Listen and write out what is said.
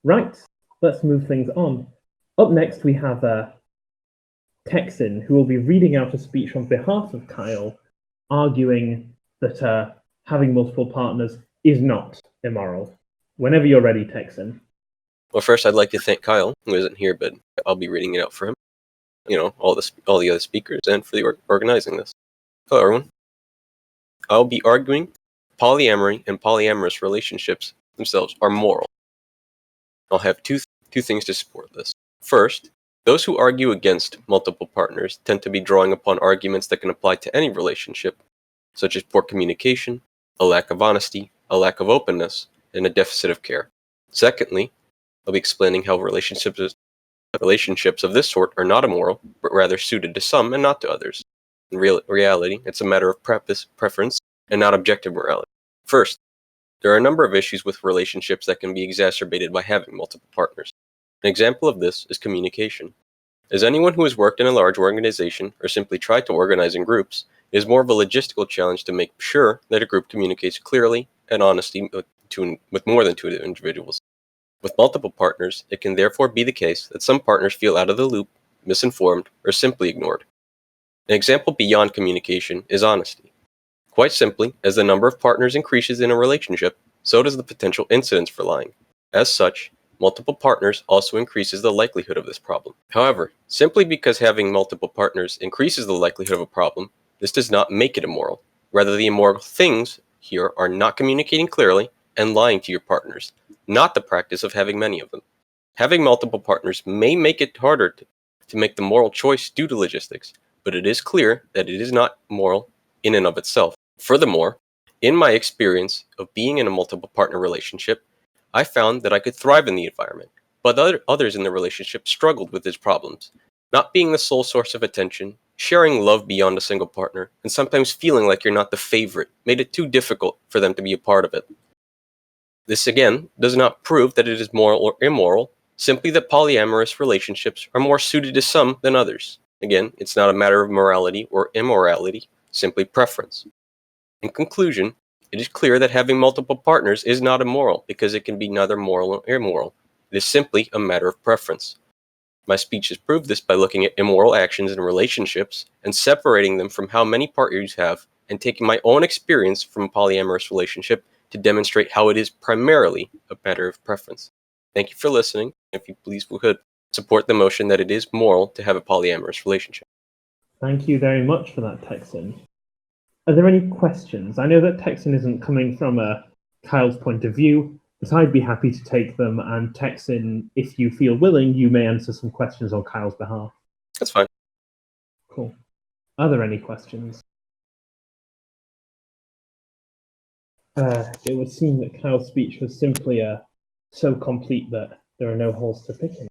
Right, let's move things on. Up next, we have Texan, who will be reading out a speech on behalf of Kyle, arguing that having multiple partners is not immoral. Whenever you're ready, Texan. Well, first, I'd like to thank Kyle, who isn't here, but I'll be reading it out for him. All the other speakers, and for organizing this. Hello, everyone. I'll be arguing polyamory and polyamorous relationships themselves are moral. I'll have two things to support this. First, those who argue against multiple partners tend to be drawing upon arguments that can apply to any relationship, such as poor communication, a lack of honesty, a lack of openness, and a deficit of care. Secondly, I'll be explaining how relationships of this sort are not immoral, but rather suited to some and not to others. In reality, it's a matter of preference and not objective morality. First, there are a number of issues with relationships that can be exacerbated by having multiple partners. An example of this is communication. As anyone who has worked in a large organization or simply tried to organize in groups, it is more of a logistical challenge to make sure that a group communicates clearly and honestly with more than two individuals. With multiple partners, it can therefore be the case that some partners feel out of the loop, misinformed, or simply ignored. An example beyond communication is honesty. Quite simply, as the number of partners increases in a relationship, so does the potential incidence for lying. As such, multiple partners also increases the likelihood of this problem. However, simply because having multiple partners increases the likelihood of a problem, this does not make it immoral. Rather, the immoral things here are not communicating clearly and lying to your partners, not the practice of having many of them. Having multiple partners may make it harder to make the moral choice due to logistics, but it is clear that it is not moral in and of itself. Furthermore, in my experience of being in a multiple partner relationship, I found that I could thrive in the environment, but others in the relationship struggled with these problems, not being the sole source of attention, sharing love beyond a single partner, and sometimes feeling like you're not the favorite made it too difficult for them to be a part of it. This again does not prove that it is moral or immoral, simply that polyamorous relationships are more suited to some than others. Again, it's not a matter of morality or immorality, simply preference. In conclusion, it is clear that having multiple partners is not immoral because it can be neither moral nor immoral. It is simply a matter of preference. My speech has proved this by looking at immoral actions in relationships and separating them from how many partners you have, and taking my own experience from a polyamorous relationship to demonstrate how it is primarily a matter of preference. Thank you for listening. If you please would support the motion that it is moral to have a polyamorous relationship. Thank you very much for that, Texan. Are there any questions? I know that Texan isn't coming from Kyle's point of view, but I'd be happy to take them. And Texan, if you feel willing, you may answer some questions on Kyle's behalf. That's fine. Cool. Are there any questions? It would seem that Kyle's speech was simply so complete that there are no holes to pick in.